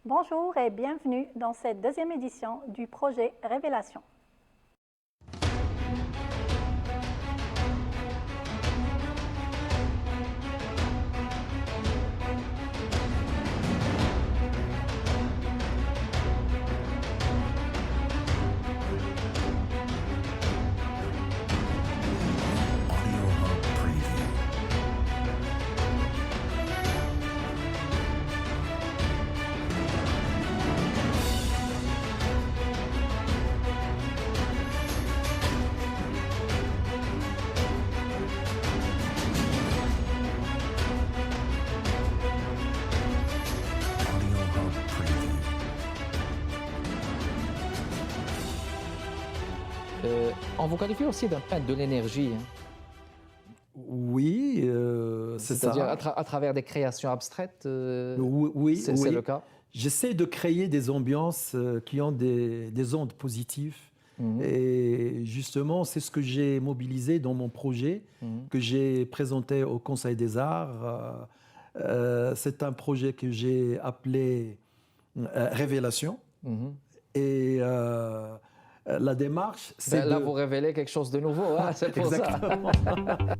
Bonjour et bienvenue dans cette deuxième édition du projet Révélation. On vous qualifie aussi d'un peintre de l'énergie, hein. Oui, c'est ça. C'est-à-dire à travers des créations abstraites, Oui, c'est oui. le cas. J'essaie de créer des ambiances qui ont des ondes positives. Et justement, c'est ce que j'ai mobilisé dans mon projet que j'ai présenté au Conseil des Arts. C'est un projet que j'ai appelé Révélation. Et la démarche, c'est Là, vous révélez quelque chose de nouveau, hein, c'est pour Exactement. ça.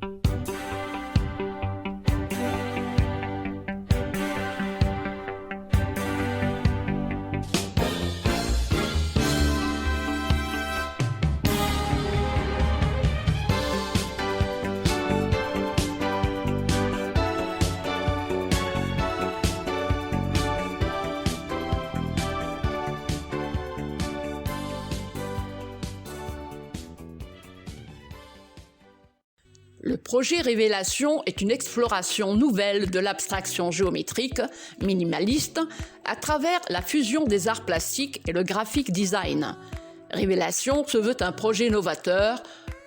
Le projet Révélation est une exploration nouvelle de l'abstraction géométrique, minimaliste, à travers la fusion des arts plastiques et le graphic design. Révélation se veut un projet novateur,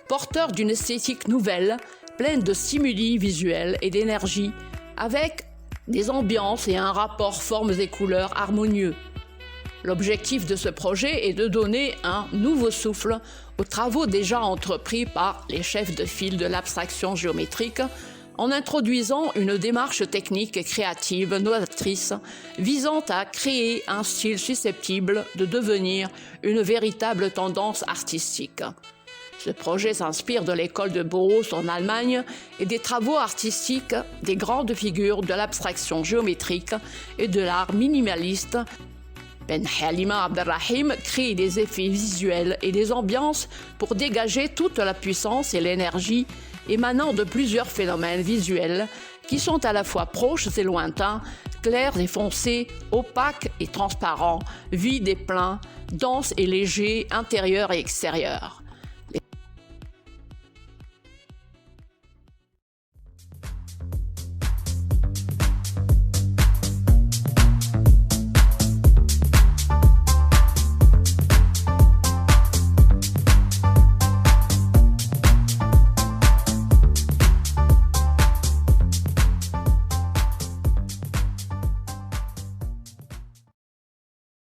porteur d'une esthétique nouvelle, pleine de stimuli visuels et d'énergie, avec des ambiances et un rapport formes et couleurs harmonieux. L'objectif de ce projet est de donner un nouveau souffle aux travaux déjà entrepris par les chefs de file de l'abstraction géométrique en introduisant une démarche technique et créative novatrice visant à créer un style susceptible de devenir une véritable tendance artistique. Ce projet s'inspire de l'école de Bauhaus en Allemagne et des travaux artistiques des grandes figures de l'abstraction géométrique et de l'art minimaliste. Ben Halima Abdelrahim crée des effets visuels et des ambiances pour dégager toute la puissance et l'énergie émanant de plusieurs phénomènes visuels qui sont à la fois proches et lointains, clairs et foncés, opaques et transparents, vides et pleins, denses et légers, intérieurs et extérieurs.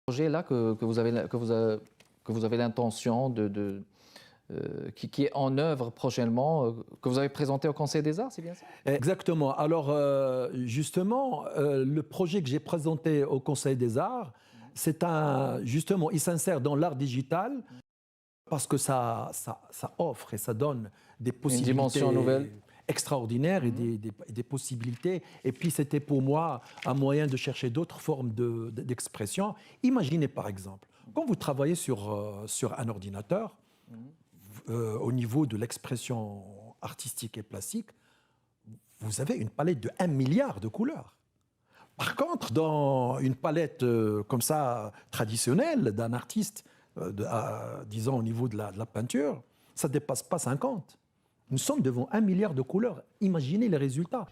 Projet là que vous avez l'intention qui est en œuvre prochainement, que vous avez présenté au Conseil des Arts, c'est bien ça? Exactement. Alors, justement, le projet que j'ai présenté au Conseil des Arts, justement, il s'insère dans l'art digital parce que ça offre et ça donne des possibilités dimension nouvelle. extraordinaires et des possibilités. Et puis, c'était pour moi un moyen de chercher d'autres formes d'expression. Imaginez, par exemple, quand vous travaillez sur un ordinateur, au niveau de l'expression artistique et plastique, vous avez une palette de 1 milliard de couleurs. Par contre, dans une palette comme ça, traditionnelle, d'un artiste, disons au niveau de la peinture, ça ne dépasse pas 50. Nous sommes devant 1 milliard de couleurs. Imaginez les résultats.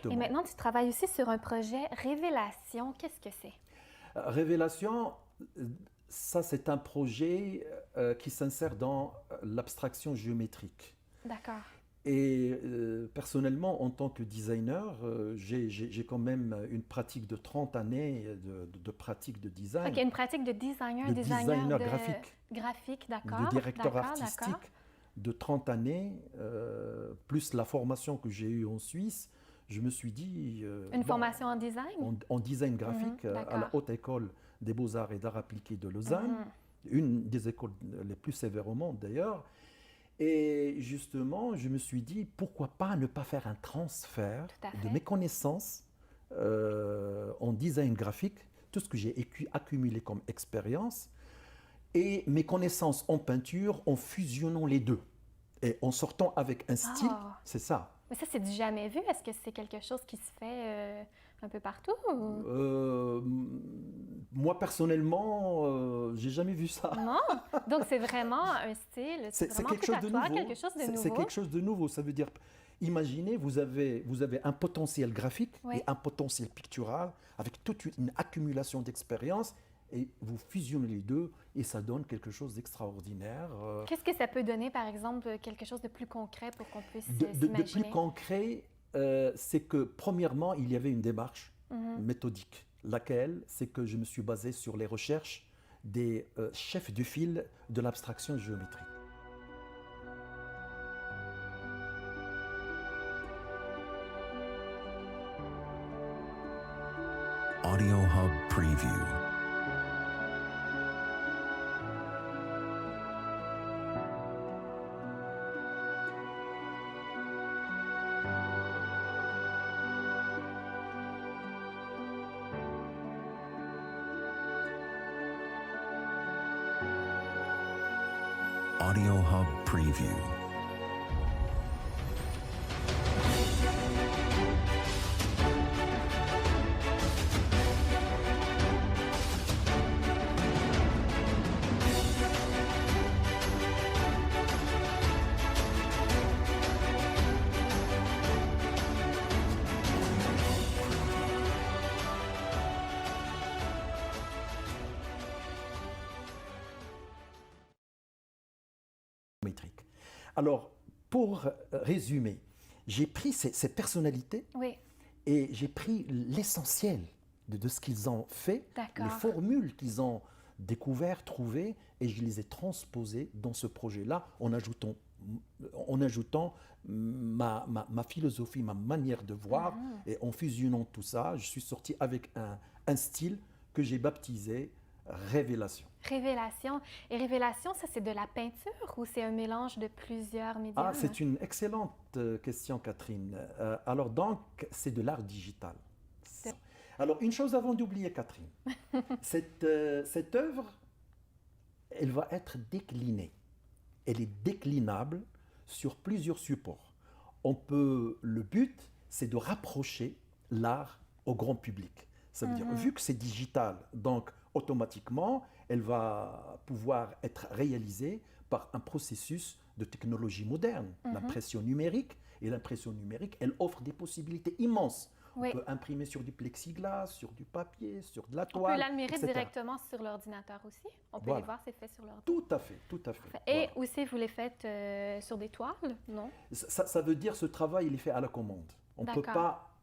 Et maintenant, tu travailles aussi sur un projet Révélation. Qu'est-ce que c'est? Révélation, ça c'est un projet qui s'insère dans l'abstraction géométrique. D'accord. Et personnellement, en tant que designer, j'ai quand même une pratique de 30 années de pratique de design. OK, une pratique de designer, de designer graphique. Graphique, d'accord. De directeur artistique d'accord. de 30 années, plus la formation que j'ai eue en Suisse. je me suis dit... Une formation en design? En design graphique à la d'accord. Haute École des Beaux-Arts et d'Arts appliqués de Lausanne, une des écoles les plus sévères au monde d'ailleurs. Et justement, je me suis dit, pourquoi pas ne pas faire un transfert Tout à de fait. mes connaissances en design graphique, tout ce que j'ai accumulé comme expérience, et mes connaissances en peinture, en fusionnant les deux. Et en sortant avec un style, Ah. c'est ça. Mais ça, c'est du jamais vu. Est-ce que c'est quelque chose qui se fait un peu partout? Ou... Moi, personnellement, j'ai jamais vu ça. Non? Donc, c'est vraiment un style, c'est vraiment quelque chose de tout à toi, nouveau. quelque chose de nouveau. C'est quelque chose de nouveau. Ça veut dire, imaginez, vous avez un potentiel graphique Oui. et un potentiel pictural avec toute une accumulation d'expérience et vous fusionnez les deux et ça donne quelque chose d'extraordinaire. Qu'est-ce que ça peut donner, par exemple, quelque chose de plus concret pour qu'on puisse De s'imaginer? plus concret, c'est que premièrement, il y avait une démarche méthodique. Laquelle, c'est que je me suis basé sur les recherches des chefs de file de l'abstraction géométrique. Audio Hub Preview. Audio Hub Preview. Géométrique. Alors, pour résumer, j'ai pris ces personnalités Oui, et j'ai pris l'essentiel de ce qu'ils ont fait, D'accord. les formules qu'ils ont découvertes, trouvées, et je les ai transposées dans ce projet-là en ajoutant ma philosophie, ma manière de voir, et en fusionnant tout ça, je suis sorti avec un style que j'ai baptisé Révélation. révélation. Et révélation, ça, c'est de la peinture ou c'est un mélange de plusieurs médiums? Ah, c'est une excellente question, Catherine. Alors donc, c'est de l'art digital. Alors, une chose avant d'oublier, Catherine. Cette œuvre, elle va être déclinée. Elle est déclinable sur plusieurs supports. Le but, c'est de rapprocher l'art au grand public. Ça veut dire, vu que c'est digital, donc automatiquement, elle va pouvoir être réalisée par un processus de technologie moderne, l'impression numérique. Et l'impression numérique, elle offre des possibilités immenses. Oui. On peut imprimer sur du plexiglas, sur du papier, sur de la On toile, peut l'admirer etc. directement sur l'ordinateur aussi. On peut Voilà. les voir, c'est fait sur l'ordinateur. Tout à fait, tout à fait. Et Voilà. aussi, vous les faites sur des toiles, non? Ça veut dire ce travail, il est fait à la commande. On ne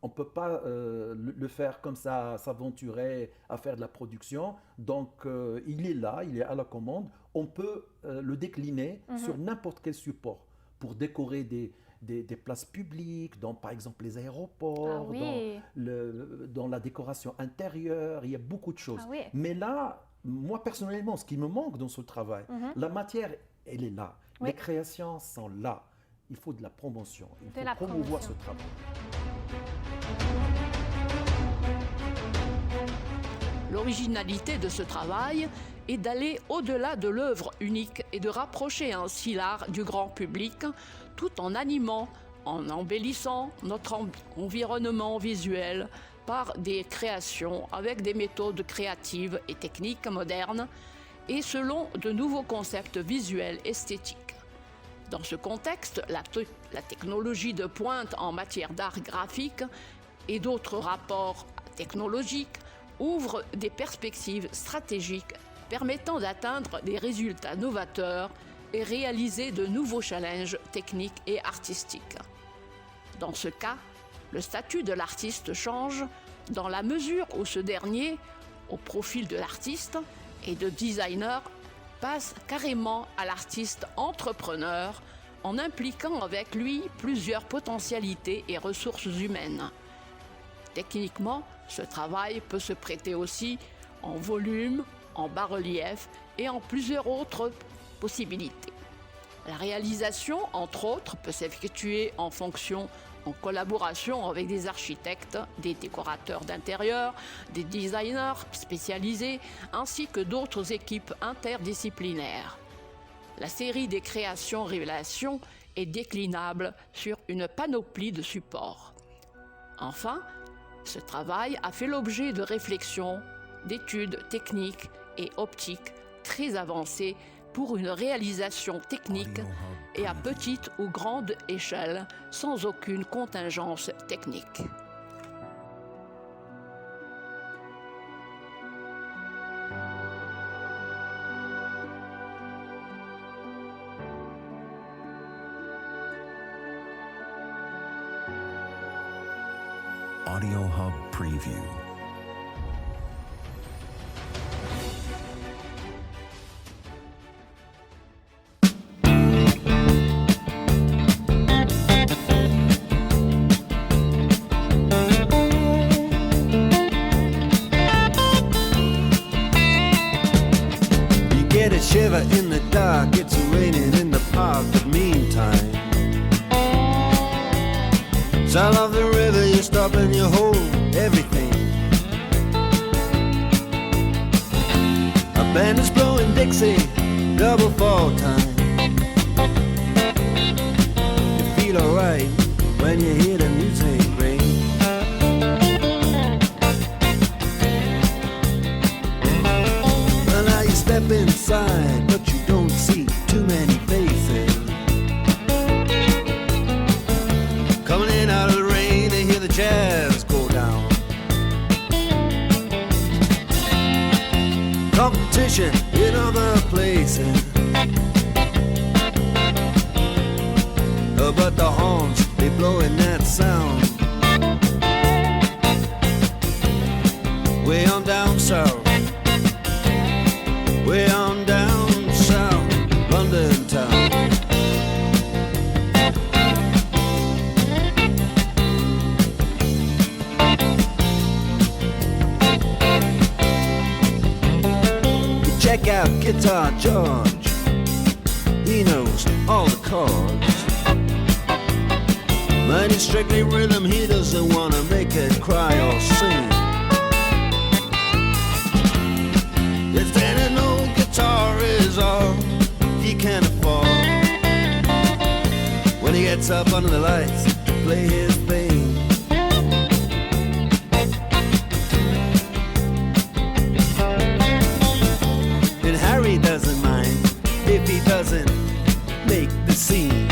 peut pas le faire comme ça, s'aventurer à faire de la production. Donc, il est là, il est à la commande. On peut le décliner sur n'importe quel support pour décorer des places publiques, par exemple les aéroports, Ah oui. dans la décoration intérieure. Il y a beaucoup de choses. Ah oui. Mais là, moi personnellement, ce qui me manque dans ce travail, la matière, elle est là. Oui. Les créations sont là. Il faut de la promotion. Il De faut la promouvoir promotion. ce travail. L'originalité de ce travail est d'aller au-delà de l'œuvre unique et de rapprocher ainsi l'art du grand public tout en animant, en embellissant notre environnement visuel par des créations avec des méthodes créatives et techniques modernes et selon de nouveaux concepts visuels esthétiques. Dans ce contexte, la technologie de pointe en matière d'art graphique et d'autres rapports technologiques ouvre des perspectives stratégiques permettant d'atteindre des résultats novateurs et réaliser de nouveaux challenges techniques et artistiques. Dans ce cas, le statut de l'artiste change dans la mesure où ce dernier, au profil de l'artiste et de designer, passe carrément à l'artiste entrepreneur en impliquant avec lui plusieurs potentialités et ressources humaines. Techniquement, ce travail peut se prêter aussi en volume, en bas-relief et en plusieurs autres possibilités. La réalisation, entre autres, peut s'effectuer en collaboration avec des architectes, des décorateurs d'intérieur, des designers spécialisés, ainsi que d'autres équipes interdisciplinaires. La série des créations Révélation est déclinable sur une panoplie de supports. Enfin, ce travail a fait l'objet de réflexions, d'études techniques et optiques très avancées pour une réalisation technique et à petite ou grande échelle, sans aucune contingence technique. Audio Hub Preview. Get a shiver in the dark, it's raining in the park, but meantime sound of the river, you stop and you hold everything. A band is blowing Dixie, double fall time. You feel alright when you hear the music ring. Well, now you step inside, but you don't see too many faces. Coming in out of the rain to hear the jazz go down. Competition in other places, but the horns, they blowing that sound. Way on down south, way on down south, London town. Check out Guitar George, he knows all the chords. But it's strictly rhythm, he doesn't want to make it cry or sing. If then an old guitar is all he can afford, when he gets up under the lights to play his thing. Harry doesn't mind if he doesn't make the scene.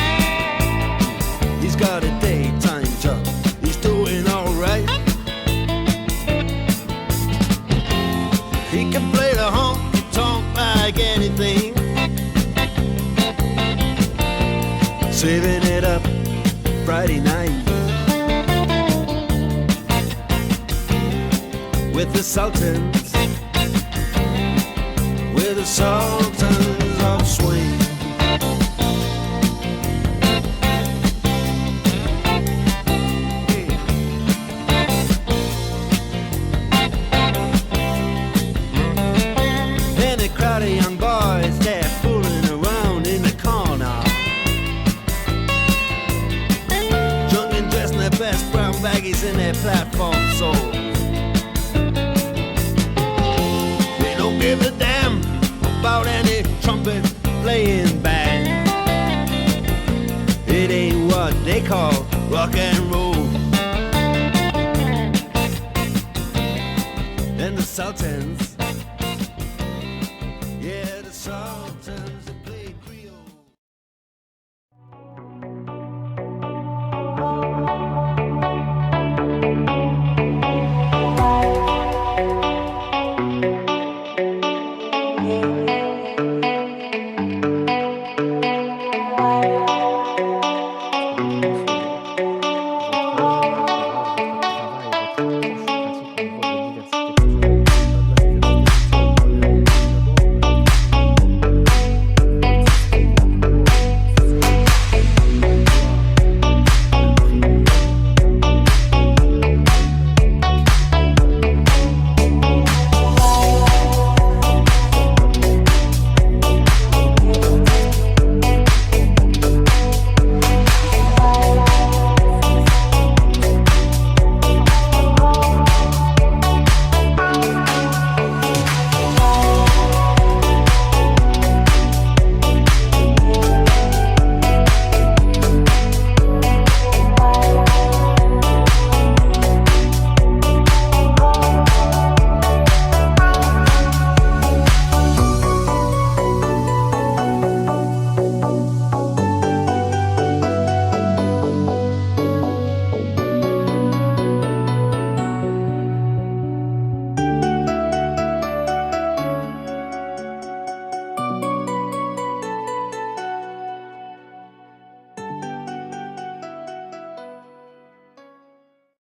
He's got a daytime job, he's doing alright. He can play the honky-tonk like anything, saving it up Friday night with the Sultans, with the Sultans of Swing. And a crowd of young boys, they're fooling around in the corner, drunk and dressed in their best brown baggies in their platform soles. They don't give a damn about any trumpet playing band. It ain't what they call rock and roll. And the Sultans